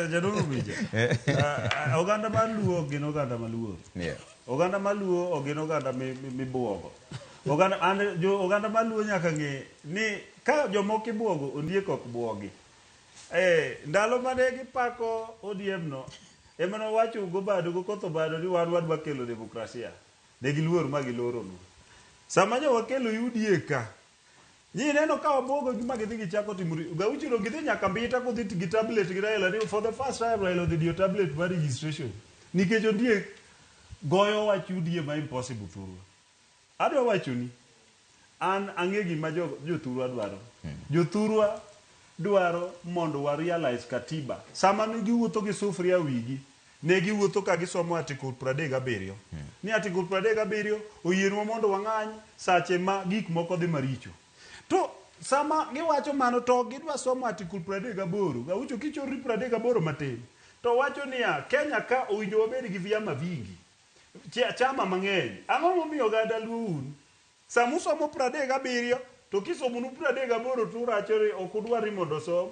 Jadolo winjo. Oganda maluo gin oganda maluo. Oganda maluo ogin oganda mibuogo. Oganda maluo nyaka ng'e ni ka jomoko ibuogo Ondiek ok buogi. Ndalo mane gipako ODM no ema nowacho go bado go kotho bado ni wan wadwa kelo demokrasia. Ne giluor ma giloro no. Sama jo wakelo UDA ka ni neno ka obogo gima gidhi gichako timo gauchiro gidhi nyaka mbita kodhi gi tablet gi Raila ni for the first time Raila dhi dio tablet for registration nikech Ondiek goyo wach UDA ma impossible thurwa. Adwa wacho ni an ang'e gima jothurwa dwaro. Jothurwa dwaro mondo wa realize katiba. Sama ne giwuotho gi sufria wigi ne giwuotho ka gisomo article 37 ni article 37 oyienwa mondo wang'any sache ma gik moko dhi maricho. To sama giwacho mano to gidwa somo article 38 gaucho kichori 38 matin to wacho niya Kenya ka owinjo wabed gi vyama vingi chama mang'eny. Ang'o momiyo oganda luun sama usomo 37 to kisomo nu 38 to urachore ok udwari mondo som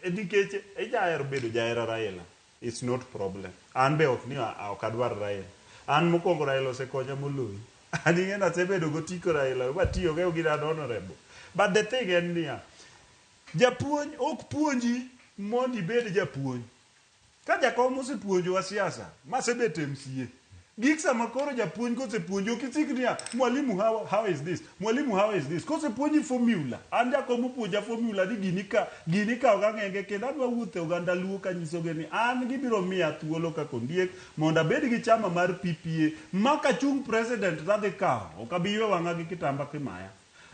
nikech ijaher bedo jaher Raila. It's not problem. An be ok ni ok adwar Raila. An mokwongo Raila osekonya moloyi. Ani ng'ena sebedo gotiko Raila batiyo ge gi honorable. But the thing is niya japuonj ok puonji mondo ibed japuonj. Ka jakom osepuonjo wa siasa ma sebet MCA gik sama koro japuonj kosepuonjo kisik niya mwalimu how is this mwalimu how is this kosepuonji formula an jakom puonja formula ni gini ka ogang'enge kendo adwa wuothe oganda luo kanyisoge ni an gibiro miya thuolo kaka Ondiek mondo abed gi chama mar PPA maka chung president tadhi kawo ok abi ywe wang'a gi kitamba kimaya.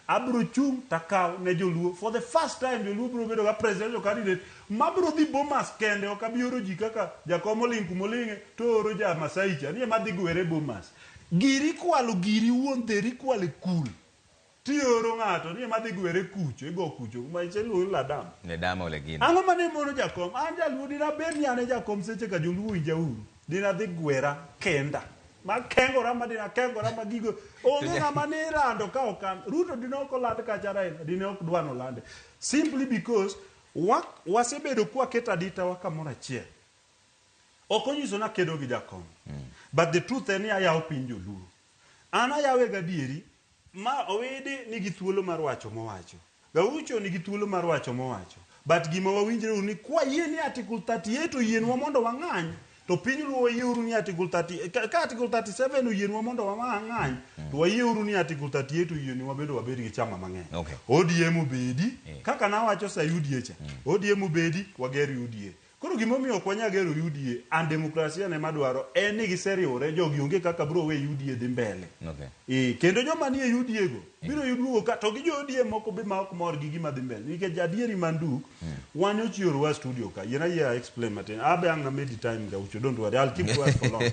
Abiro chung takaw ne joluo for the first time joluo biro bedo ga presidential candidate mabiro dhi Bomas kende ok abi oro ji kaka jakom olingu molinge to oro ja Masaicha ni madhi gwere Bomas giri kwalo giri wuon dheri kwale kul ti oro ng'ato ni madhi gwere kucho igo kucho ma ichelu ladam ne dama ole gin ang'o mane mono jakom an jaluo dina ber ni ane jakom seche ka joluo injauru dina dhi gwera kenda ma kengora ma dina kengora ma gigo onge ng'ama ne rando ka okan Ruto dino ok olad kacha Raila dino ok dwano lande simply because wasebedo kwa keta dita wa kamoro achiel ok onyiso na kedo gi jakom but the truth en ni ayawo piny joluo an ayawe gadieri ma owedi nigi thuolo mar wacho mowacho gaucho nigi thuolo mar wacho mowacho but gima wawinjre ni kwa yie ni article 38 oyienwa mondo wang'any to piny luo yiuru ni article 30 ka article 37 oyienwa mondo wang'any to wayiuru ni article 38 oyienwa wabed gi chama mang'eny. ODM obedi kaka nawacho sa UDA cha ODM obedi wager UDA koro gimomiyo ok wanyagero UDA an demokrasia ne madwaro en ni giseriwore jogi onge kaka bro we UDA dhi mbele. Kendo joma nie UDA go biro yudugo ka to gi jo ODM moko be ma ok mor gi gima dhi mbele nikech adieri manduk wanyo chioro wa studio ka yena ya explain matin abe ang na medi time ga ucho don't worry I'll keep quiet for long.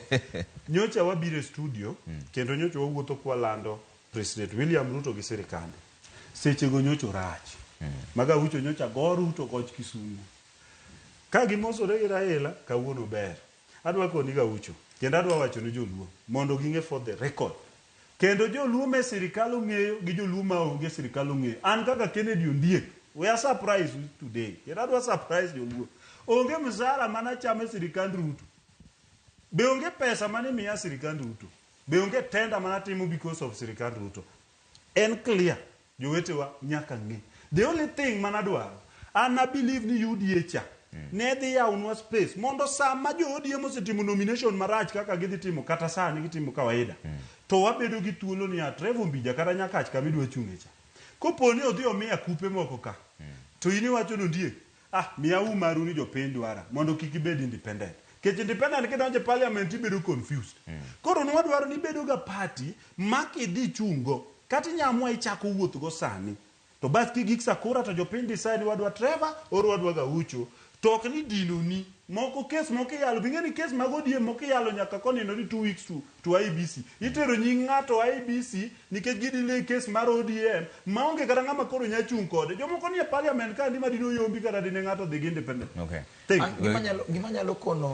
Nyocha wabire studio kendo nyocha wawuotho kwa lando President William Ruto gi sirikande seche go nyocha rach maga ucho nyocha go Ruto koch Kisumu ka gimosore gi Raila kawuono ber adwa koni ga ucho kendo adwa wacho ni joluo mondo ging'e for the record kendo joluo me sirikal ong'eyo gi joluo ma onge sirikal ong'eyo an kaka Kennedy Ondiek we are surprised today kendo adwa surprise joluo onge msara mana chame sirikand Ruto be onge pesa mane miya sirikand Ruto be onge tenda mana timo because of sirikand Ruto en clear jowetewa nyaka ng'e the only thing mana dwaro an I believe ni UDA cha ne dhi yawnwa space mondo sama jo ODM osetimo nomination marach kaka gidhi timo kata sani gitimo kawaida to wabedo gi thuolo ni atrevo mbija kata nyakach kama idwa chung'echa koponi odhi omiya kupe moko ka to ini wacho ni Ondiek miya umaru ni jopiny dwara mondo kik ibed independent kech independent kidonje parliament ibedo confused koro nwadwaro ni bedo ga party makidhi chungo kati nyamwa ichako wuoth go sani to bas kigik sakura to jopiny decide wadwa Trevor oro wadwa ga ucho tok ni dino ni moko kes moko yalo bingeni kes magodie moko yalo nyaka konino ni 2 weeks to IBC itero nying ng'ato IBC nikech gidile kes mar ODM maonge kata ng'ama koro nya chung kode jomoko ni e parliament ka ndima dino yombi kata dine ng'ato dhi independent. Gima nyalo kono